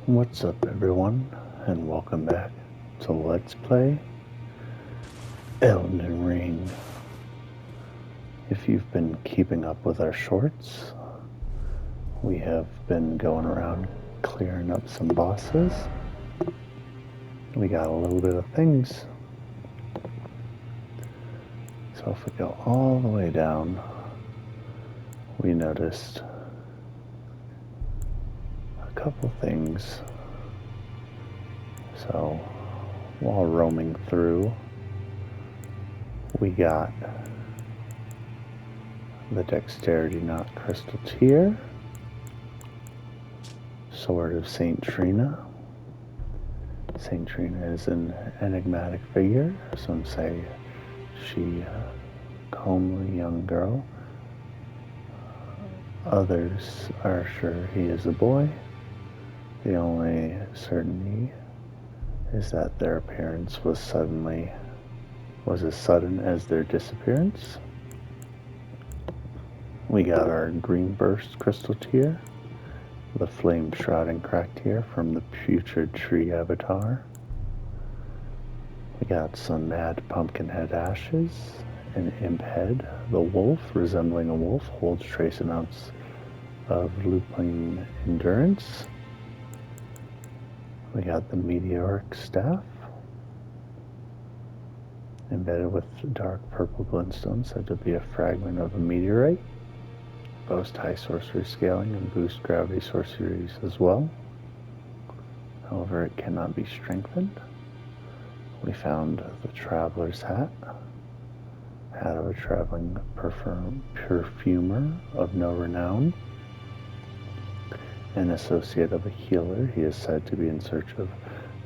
What's up, everyone, and welcome back to Let's Play Elden Ring. If you've been keeping up with our shorts, we have been going around clearing up some bosses. We got a little bit of things. So if we go all the way down, we noticed a couple things. So while roaming through, we got the Dexterity Knot Crystal Tear, Sword of Saint Trina. Saint Trina is an enigmatic figure. Some say she a comely young girl. Others are sure he is a boy. The only certainty is that their appearance was as sudden as their disappearance. We got our Green Burst Crystal Tear, the Flame Shrouding Crack Tear from the Putrid Tree Avatar. We got some Mad Pumpkinhead Ashes, an Imp Head. The wolf, resembling a wolf, holds trace amounts of Lupine Endurance. We got the Meteoric Staff, embedded with dark purple glintstone, said to be a fragment of a meteorite. Boast high sorcery scaling and boost gravity sorceries as well. However, it cannot be strengthened. We found the Traveler's Hat, hat of a traveling perfumer of no renown. An associate of a healer, he is said to be in search of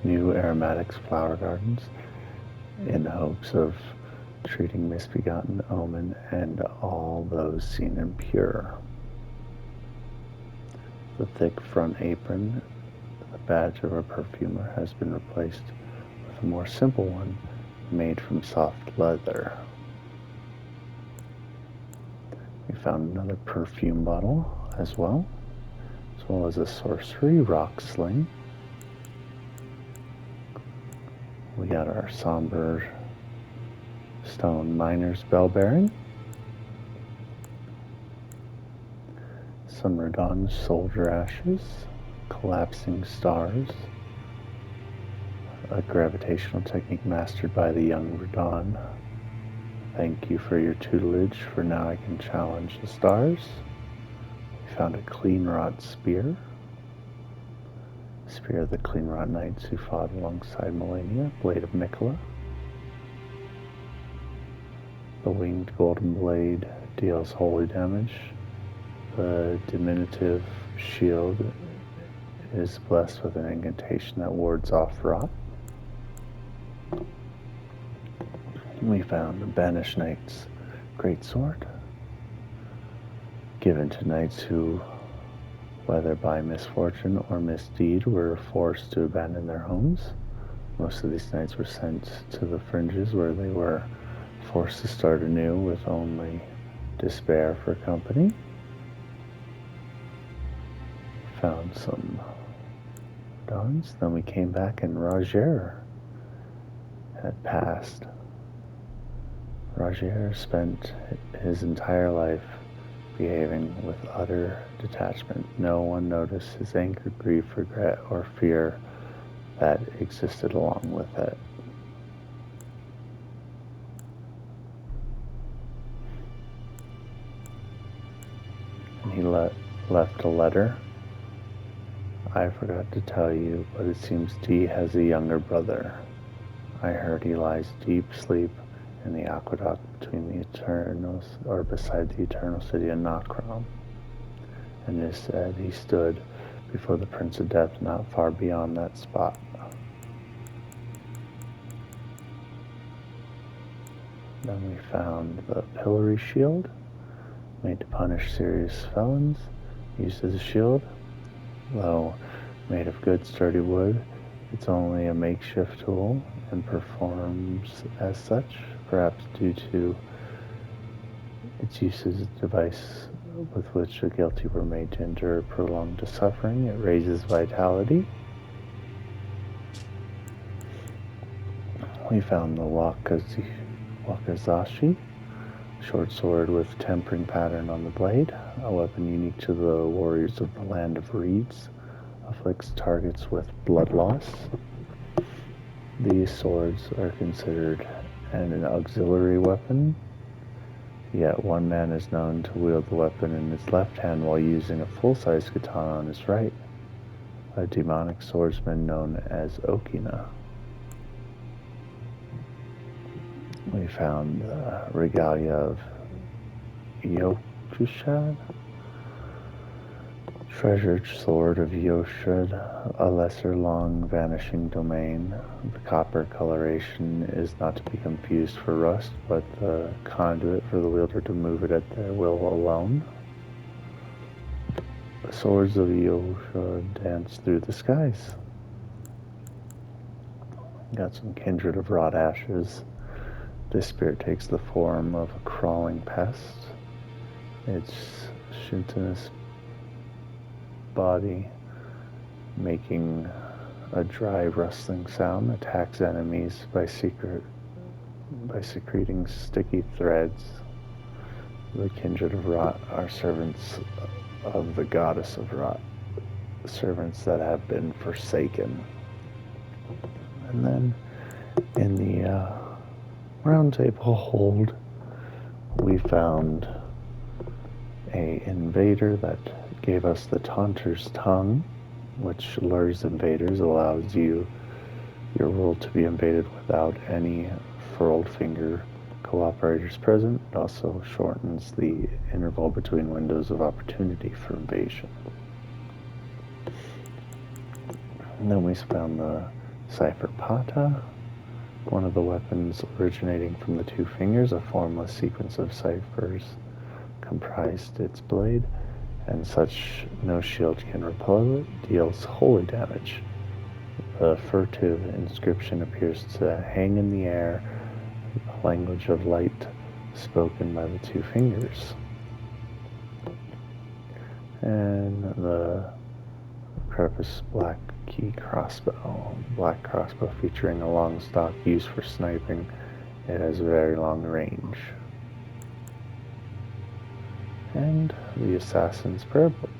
new aromatics flower gardens in hopes of treating misbegotten omen and all those seen impure. The thick front apron, the badge of a perfumer, has been replaced with a more simple one made from soft leather. We found another perfume bottle as well as a sorcery rock sling. We got our somber stone miner's bell bearing, some Radon soldier ashes, collapsing stars, a gravitational technique mastered by the young Radon. Thank you for your tutelage, for now I can challenge the stars. We found a Clean Rot spear, spear of the Clean Rot knights who fought alongside Melania, blade of Mikola. The winged golden blade deals holy damage. The diminutive shield is blessed with an incantation that wards off rot. We found the banished knight's greatsword, given to knights who, whether by misfortune or misdeed, were forced to abandon their homes. Most of these knights were sent to the fringes, where they were forced to start anew with only despair for company. Found some dons. Then we came back and Roger had passed. Roger spent his entire life behaving with utter detachment. No one noticed his anger, grief, regret, or fear that existed along with it. And he left a letter. I forgot to tell you, but it seems Dee has a younger brother. I heard he lies deep sleep in the aqueduct between the Eternals, or beside the Eternal City of Nokron. And it is said he stood before the Prince of Death not far beyond that spot. Then we found the Pillory Shield, made to punish serious felons, used as a shield. Though made of good sturdy wood, it's only a makeshift tool and performs as such, perhaps due to its use as a device with which the guilty were made to endure prolonged suffering. It raises vitality. We found the Wakazashi, short sword with tempering pattern on the blade, a weapon unique to the warriors of the Land of Reeds, afflicts targets with blood loss. These swords are considered an auxiliary weapon, yet one man is known to wield the weapon in his left hand while using a full-size katana on his right, a demonic swordsman known as Okina. We found the regalia of Yokushad, treasured sword of Yoshud, a lesser long vanishing domain. The copper coloration is not to be confused for rust, but the conduit for the wielder to move it at their will alone. The swords of Yoshud dance through the skies. Got some kindred of wrought ashes. This spirit takes the form of a crawling pest. Its chitinous body, making a dry rustling sound, attacks enemies by secreting sticky threads. The kindred of rot are servants of the goddess of rot, servants that have been forsaken. And then in the round table hold, we found a invader that gave us the Taunter's Tongue, which lures invaders, allows your world to be invaded without any furled finger cooperators present. It also shortens the interval between windows of opportunity for invasion. And then we found the Cipher Pata, one of the weapons originating from the two fingers. A formless sequence of ciphers comprised its blade, and such no shield can repel it, deals holy damage. The furtive inscription appears to hang in the air, a language of light spoken by the two fingers. And the crevice black key crossbow, black crossbow featuring a long stock used for sniping. It has a very long range. And the Assassin's Prayer Book.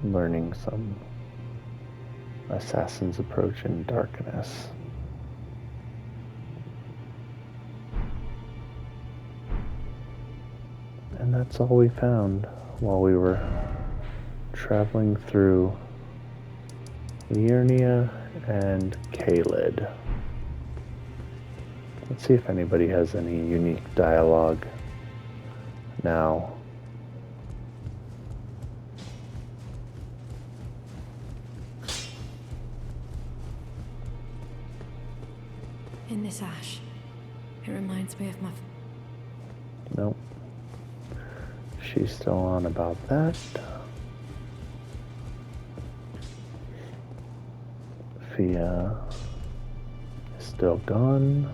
Learning some assassin's approach in darkness. And that's all we found while we were traveling through Liurnia and Kaled. Let's see if anybody has any unique dialogue now. In this ash, it reminds me of my... Nope. She's still on about that. Fia is still gone.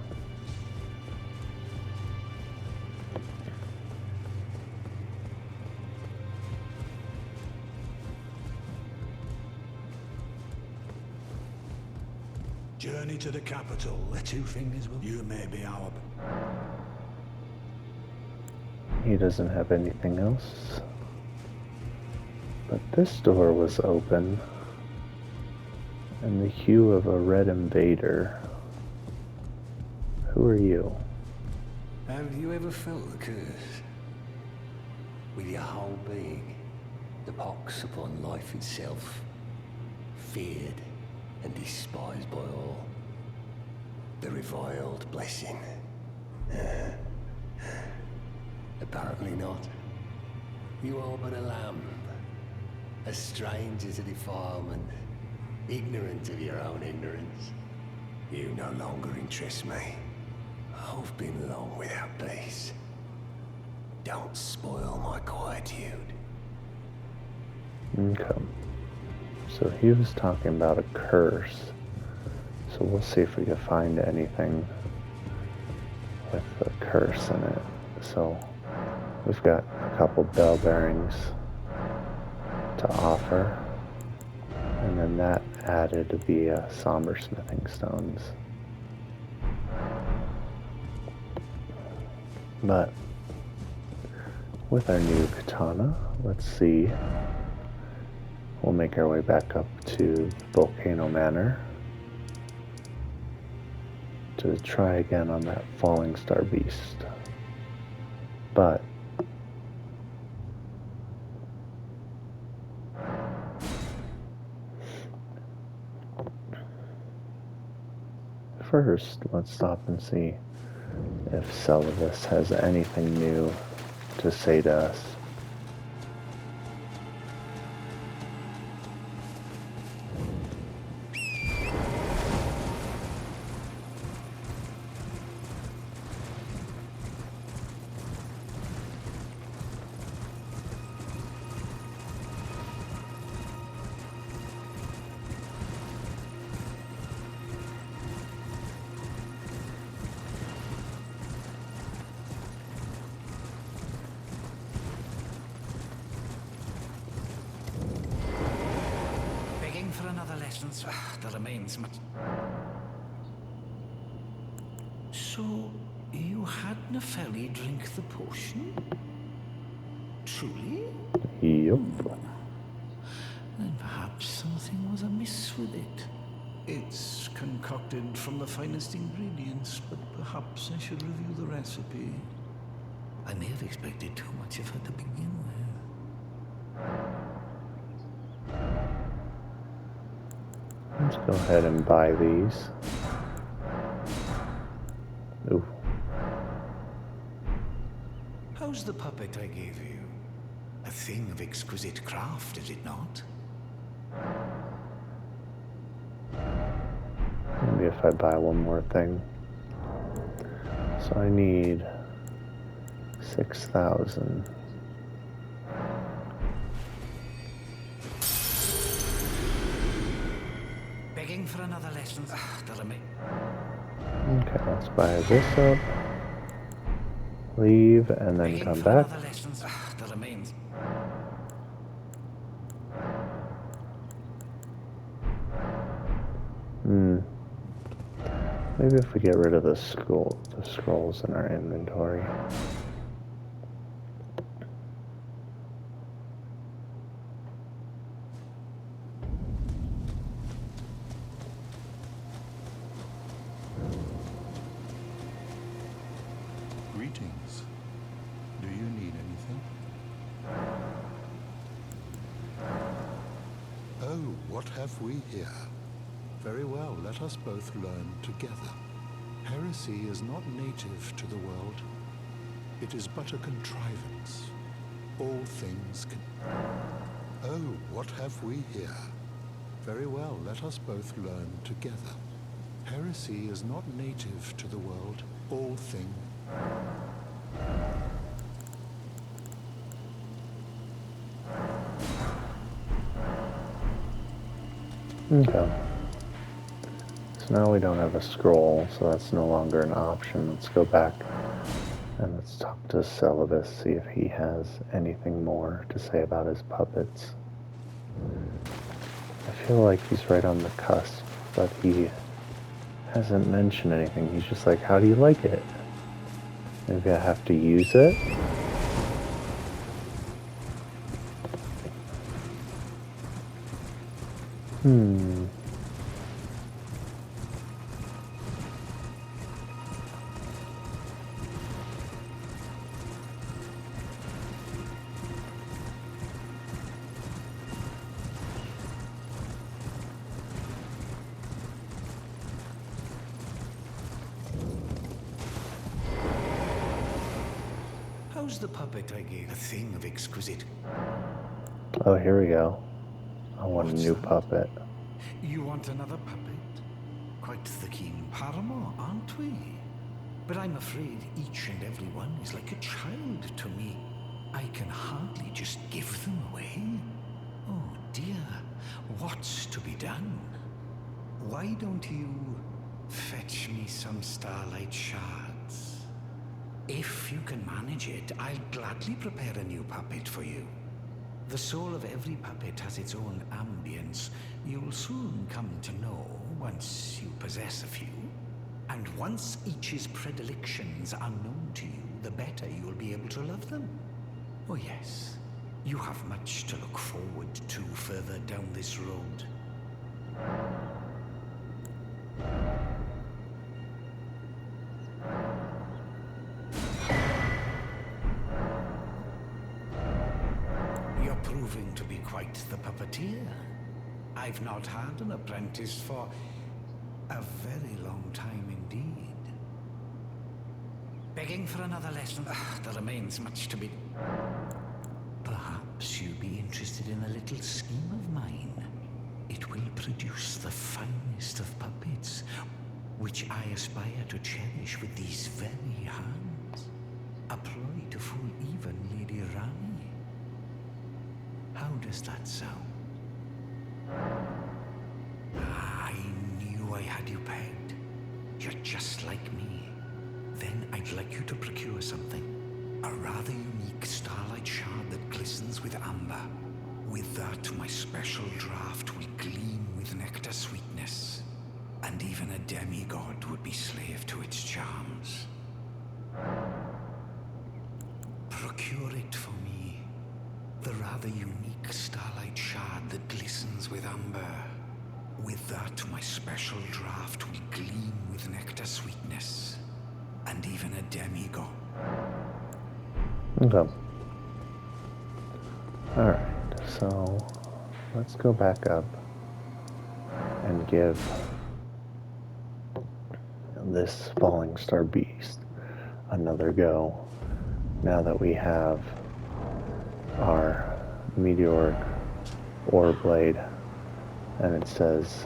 Journey to the capital. The two fingers will... You may be our... He doesn't have anything else. But this door was open, and the hue of a red invader. Who are you? Have you ever felt the curse? With your whole being, the pox upon life itself, feared and despised by all. The reviled blessing. Apparently not. You are but a lamb, a stranger to defilement, ignorant of your own ignorance. You no longer interest me. I've been long without peace. Don't spoil my quietude. Okay. So he was talking about a curse. So we'll see if we can find anything with a curse in it. So we've got a couple bell bearings to offer. And then that added the somber smithing stones. But with our new katana, let's see. We'll make our way back up to Volcano Manor to try again on that falling star beast. But first, let's stop and see if Celivus has anything new to say to us. For another lesson, there remains much. So, you had Nefelli drink the potion? Truly? Yep. Then perhaps something was amiss with it. It's concocted from the finest ingredients, but perhaps I should review the recipe. I may have expected too much of her to begin with. Let's go ahead and buy these. Ooh. How's the puppet I gave you? A thing of exquisite craft, is it not? Maybe if I buy one more thing. So I need 6,000. Begging for another lesson. Okay, let's buy this up. Leave and then come back. Maybe if we get rid of the scrolls in our inventory. Greetings. Do you need anything? Oh, what have we here? Very well, let us both learn together. Heresy is not native to the world. It is but a contrivance. All things can... Oh, what have we here? Very well, let us both learn together. Heresy is not native to the world. All things... Okay. So now we don't have a scroll, so that's no longer an option. Let's go back and let's talk to Celivus, see if he has anything more to say about his puppets. I feel like he's right on the cusp, but he hasn't mentioned anything. He's just like, how do you like it? Maybe I have to use it? How's the puppet I gave? A thing of exquisite... Oh, here we go. I want What's a new that? puppet. You want another puppet? Quite the keen paramour, aren't we? But I'm afraid each and every one is like a child to me. I can hardly just give them away. Oh dear, what's to be done? Why don't you fetch me some starlight shards? If you can manage it, I'll gladly prepare a new puppet for you. The soul of every puppet has its own ambience. You'll soon come to know once you possess a few. And once each's predilections are known to you, the better you'll be able to love them. Oh yes, you have much to look forward to further down this road. You're proving to be quite the puppeteer. I've not had an apprentice for a very long time indeed. Begging for another lesson? There remains much to be... Perhaps you'd be interested in a little scheme of mine. It will produce the finest of puppets, which I aspire to cherish with these very hands. A ploy to fool even Lady Rani. How does that sound? I knew I had you pegged. You're just like me. Then I'd like you to procure something. A rather unique starlight shard that glistens with amber. With that, my special draft will gleam with nectar sweetness. And even a demigod would be slave to its charms. Procure it for me. The rather unique starlight shard that glistens with amber. With that, my special draft will gleam with nectar sweetness. And even a demigod. Okay. Alright, so let's go back up and give this falling star beast another go now that we have our meteoric ore blade, and it says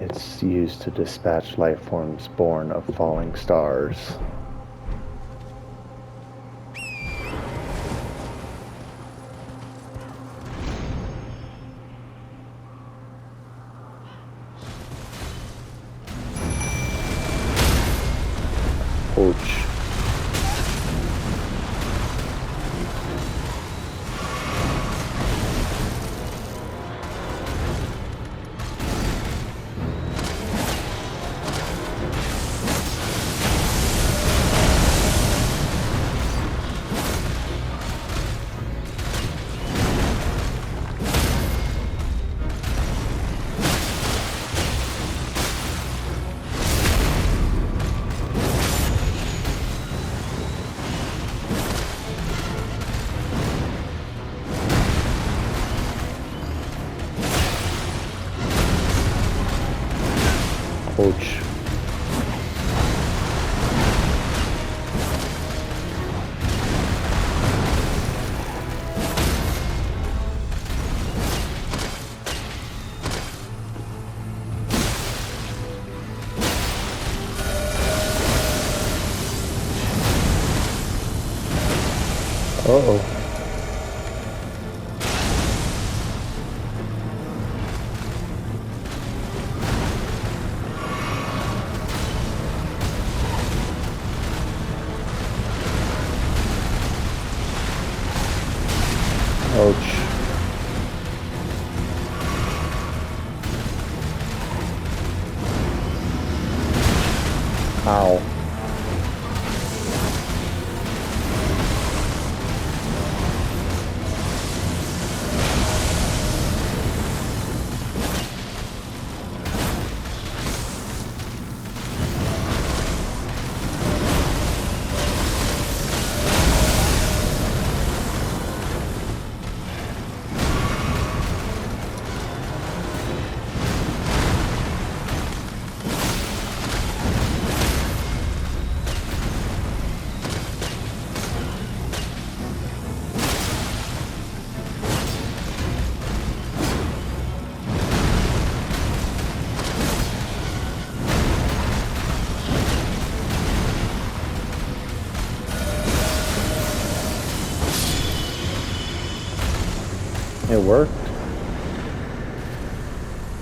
it's used to dispatch life forms born of falling stars. Ouch. Ouch. Uh-oh. Ouch. Ow. It worked.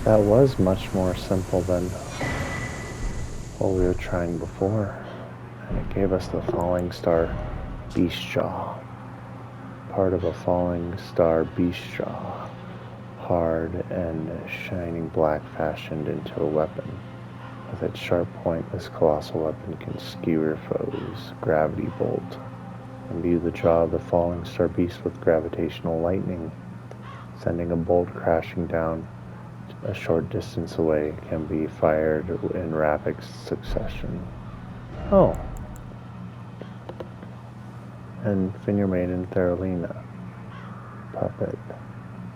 That was much more simple than what we were trying before. And it gave us the falling star beast jaw. part of a falling star beast jaw, hard and shining black, fashioned into a weapon. With its sharp point, this colossal weapon can skewer foes, gravity bolt, imbue the jaw of the falling star beast with gravitational lightning, sending a bolt crashing down a short distance away, can be fired in rapid succession. Oh. And Finger Maiden Theralina, puppet.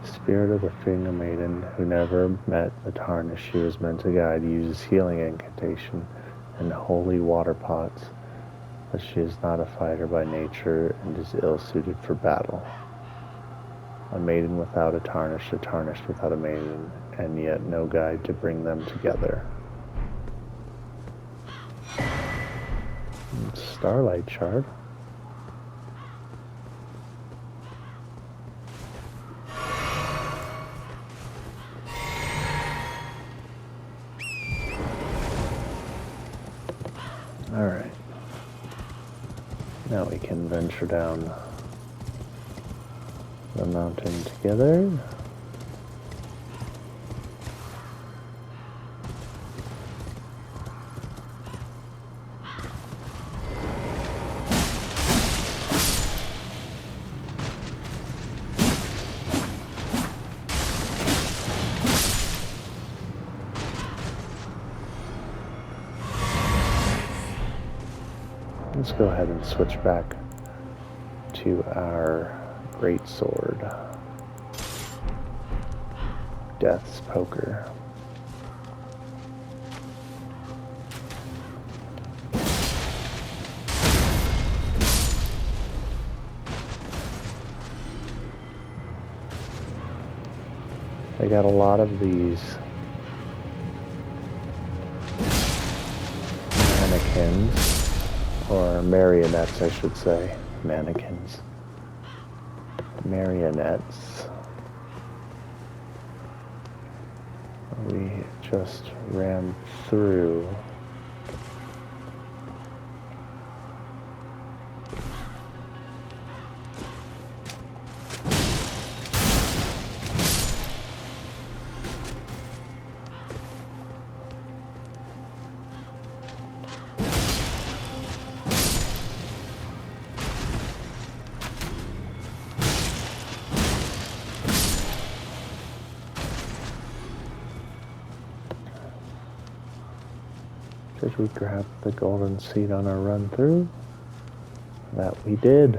Spirit of the Finger Maiden, who never met the tarnish she was meant to guide, uses healing incantation and holy water pots, but she is not a fighter by nature and is ill-suited for battle. A maiden without a tarnished without a maiden, and yet no guide to bring them together. Starlight Shard. Alright. Now we can venture down the mountain together. Let's go ahead and switch back to our great sword, Death's Poker. They got a lot of these mannequins. Or marionettes, I should say. Mannequins. Marionettes. We just ran through. Did we grab the golden seed on our run through? That we did.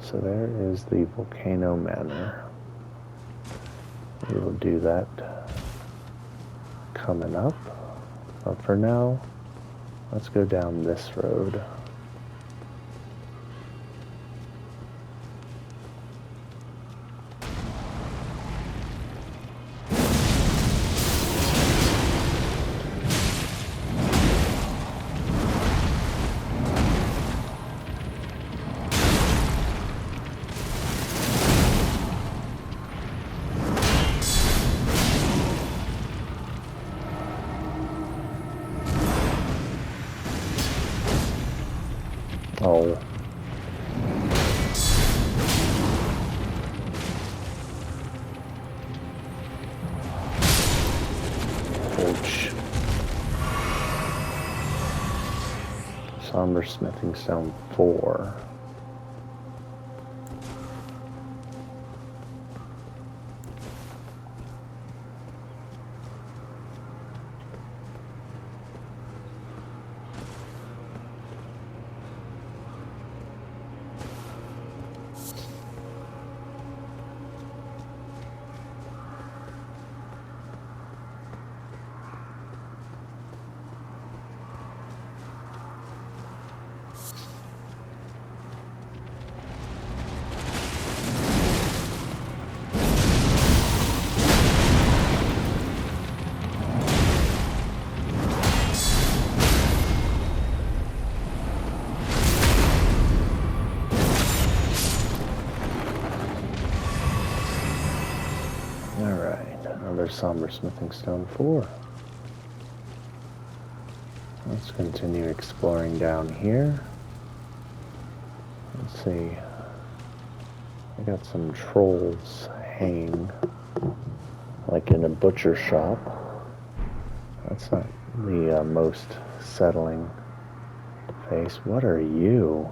So there is the Volcano Manor. We will do that coming up, but for now, let's go down this road. Oh. Ouch. Somber Smithing Stone 4. another somber smithing stone 4. Let's continue exploring down here. Let's see. I got some trolls hanging like in a butcher shop. That's not the most settling face. What are you?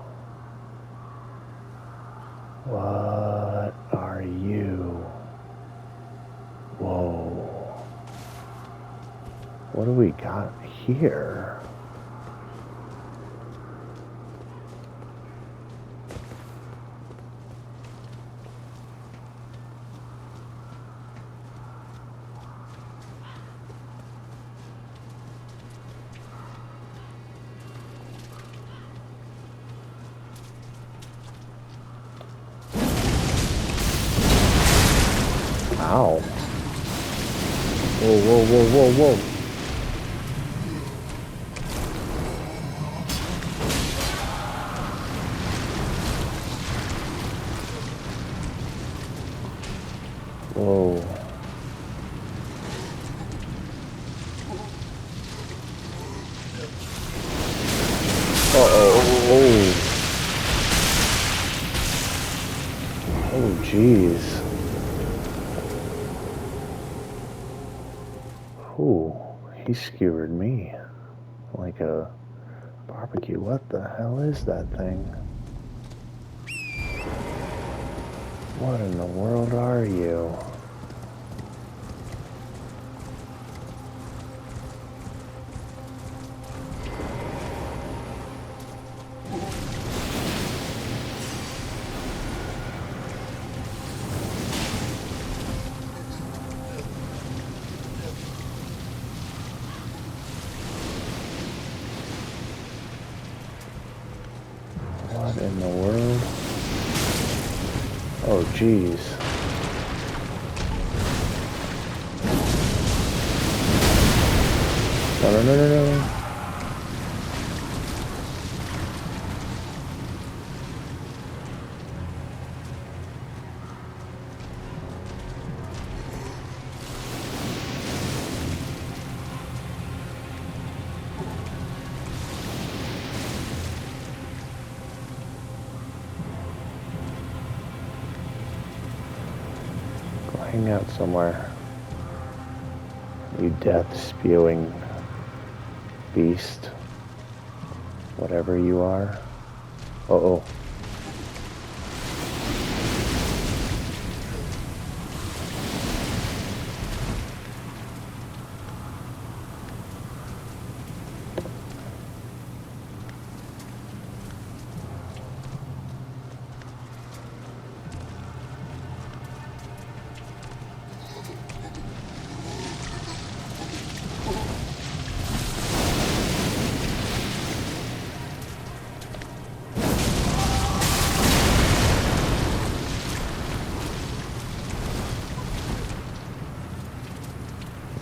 What are you? Whoa. What do we got here? Ow. Whoa, whoa, whoa, whoa, whoa. Whoa. Uh-oh. Oh, jeez. Ooh, he skewered me like a barbecue. What the hell is that thing? What in the world are you? What in the world? Oh, jeez. No, no, no, no, no. Hang out somewhere. You death-spewing beast. Whatever you are. Uh-oh.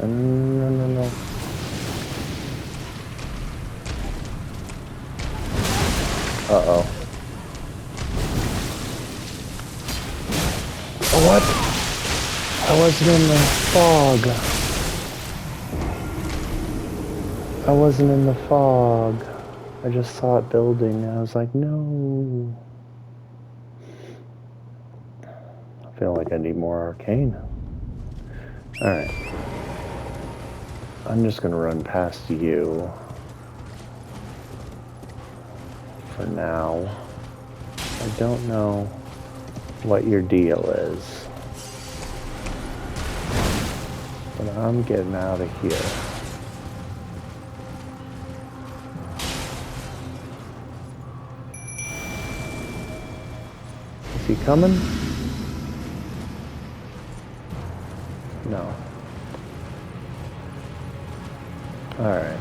No, no, no. Uh-oh. Oh, what? I wasn't in the fog. I wasn't in the fog. I just saw it building and I was like, no. I feel like I need more arcane. Alright. I'm just gonna run past you for now. I don't know what your deal is, but I'm getting out of here. Is he coming? No. Alright.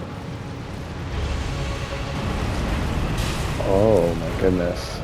Oh my goodness.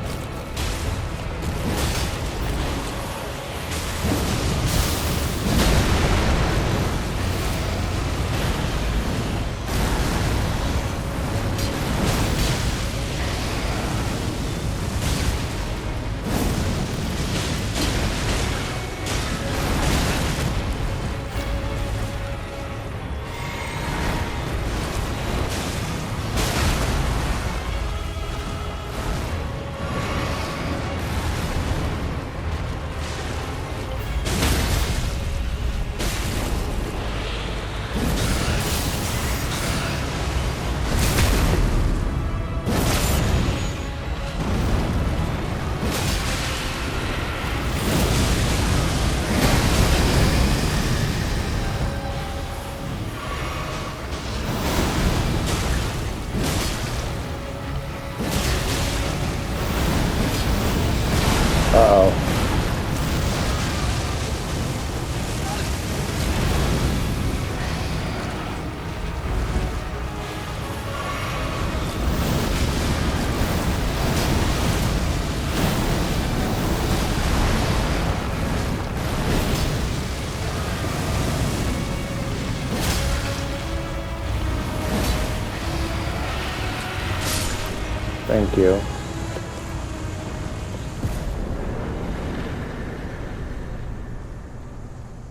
Thank you.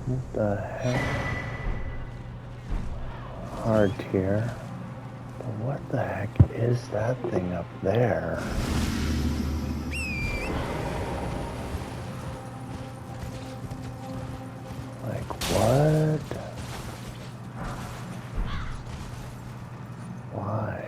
What the heck? Hard tier. But what the heck is that thing up there? Like what? Why?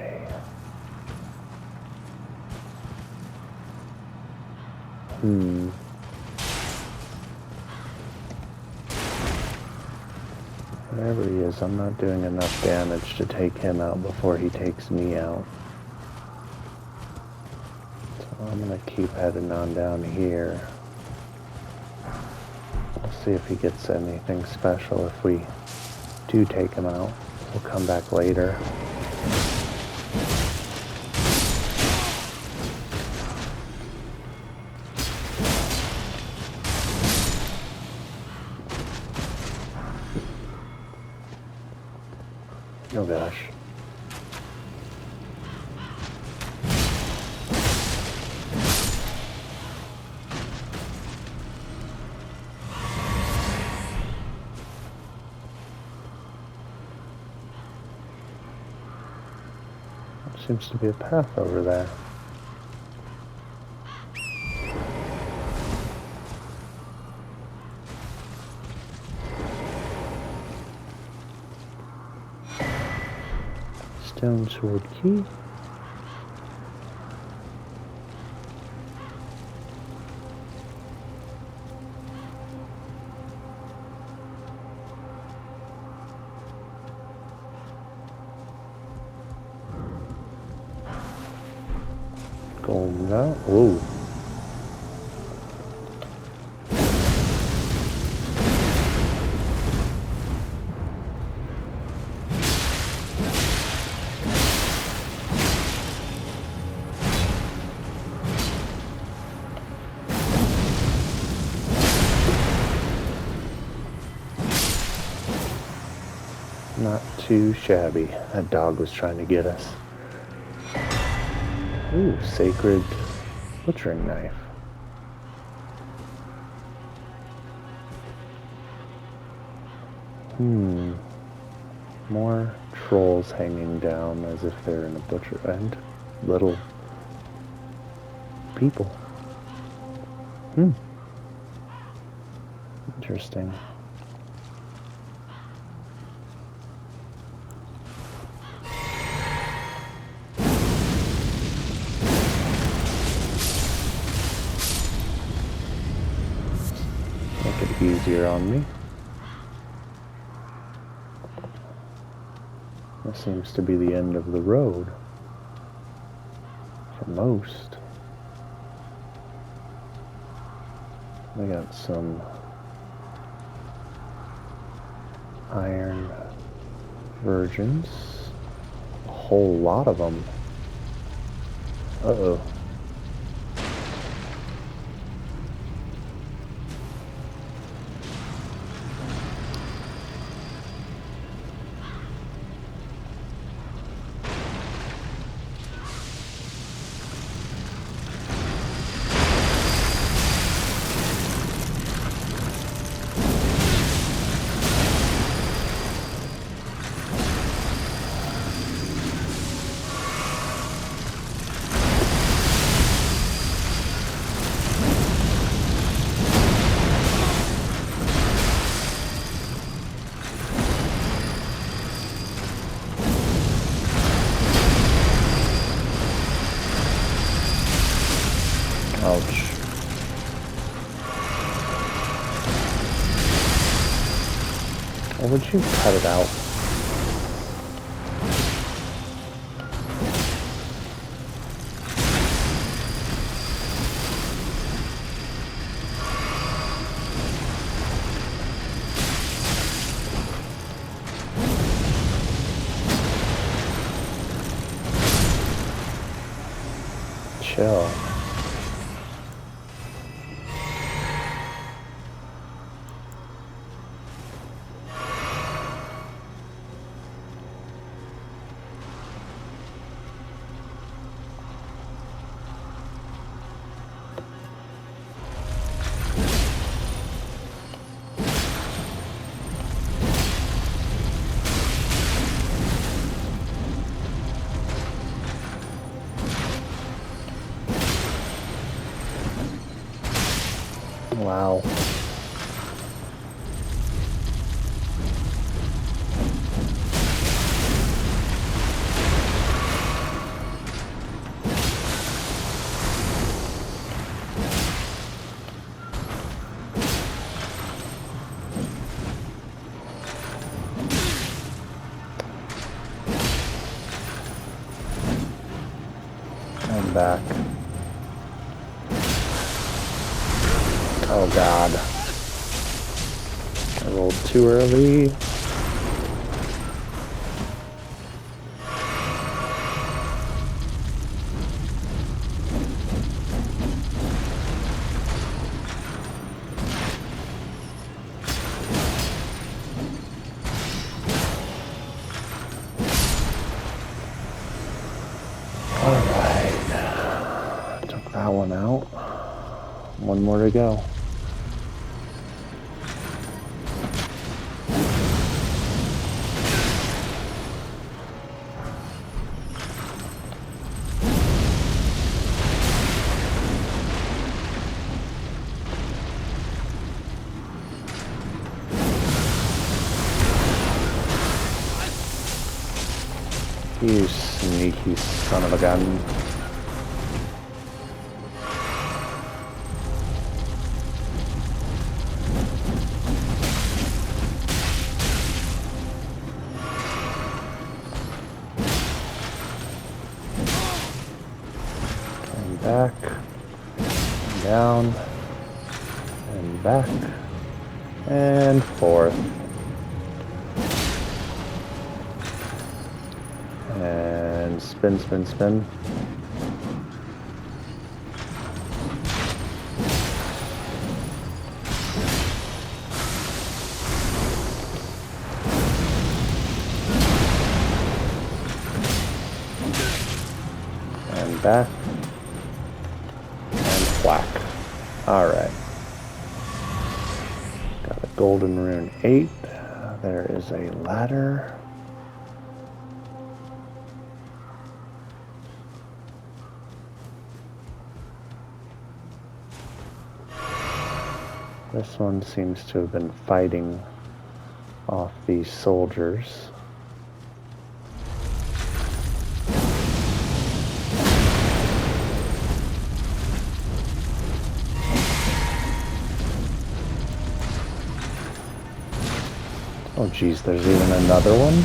Whatever he is, I'm not doing enough damage to take him out before he takes me out. So I'm gonna keep heading on down here. We'll see if he gets anything special. If we do take him out, we'll come back later. Oh gosh. There seems to be a path over there. Stone sword key. Going out. Whoa. Not too shabby. That dog was trying to get us. Ooh, sacred butchering knife. More trolls hanging down as if they're in a butcher and little people. Interesting. Make it easier on me. This seems to be the end of the road for most. We got some iron virgins, a whole lot of them. Uh-oh. Ouch. Or would you cut it out? Chill. Wow. I'm back. Oh god. I rolled too early. Alright. Took that one out. One more to go. You sneaky son of a gun. And back. And down. And back. And forth. And spin, spin, spin. And back. And whack. Alright. Got a golden rune 8. There is a ladder. This one seems to have been fighting off these soldiers. Oh geez, there's even another one?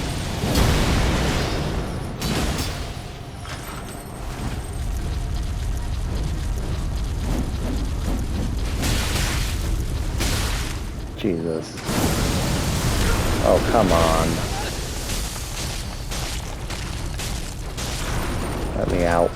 Jesus. Oh, come on. Let me out.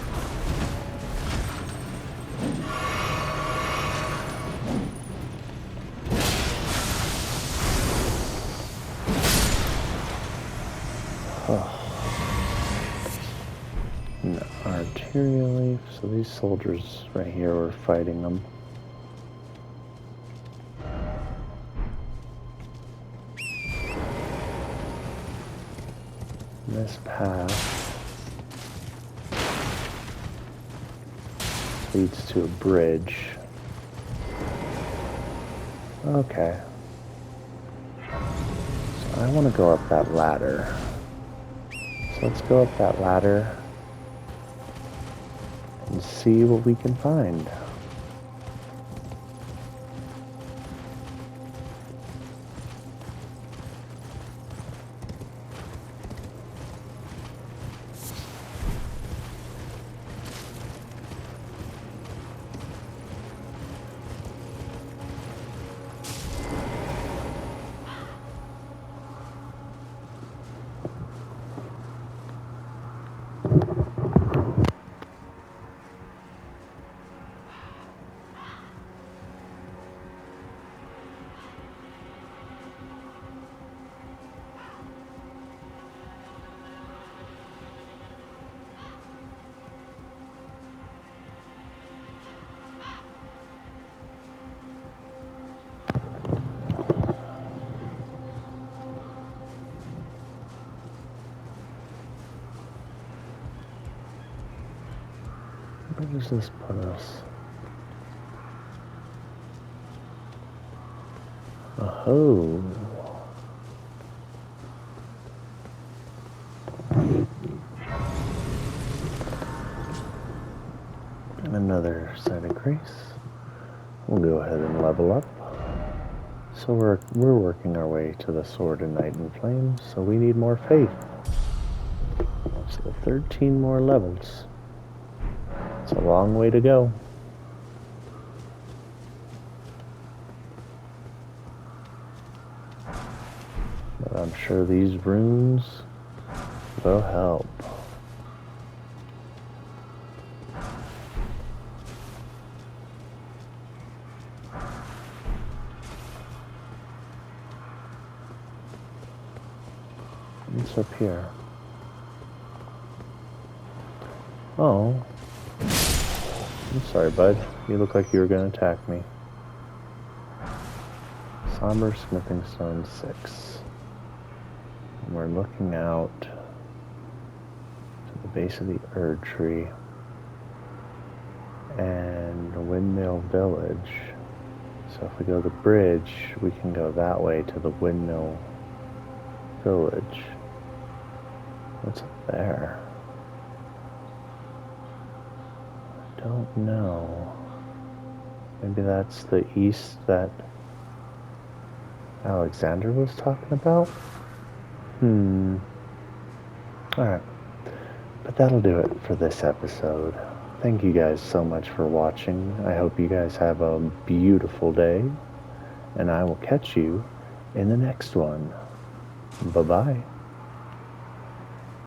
An arterial leaf. So these soldiers right here were fighting them. This path leads to a bridge. Okay. So I want to go up that ladder. So let's go up that ladder and see what we can find. Where does this put us? Oh. Another site of grace. We'll go ahead and level up. So we're working our way to the Sword and Night in Flames, so we need more faith. So 13 more levels. It's a long way to go. But I'm sure these runes will help. What's up here? Oh. I'm sorry, bud. You look like you were going to attack me. Somber Smithing Stone 6. And we're looking out to the base of the Erd Tree and the Windmill Village. So if we go the bridge, we can go that way to the Windmill Village. What's up there? I don't know. Maybe that's the east that Alexander was talking about? Alright. But that'll do it for this episode. Thank you guys so much for watching. I hope you guys have a beautiful day. And I will catch you in the next one. Bye-bye.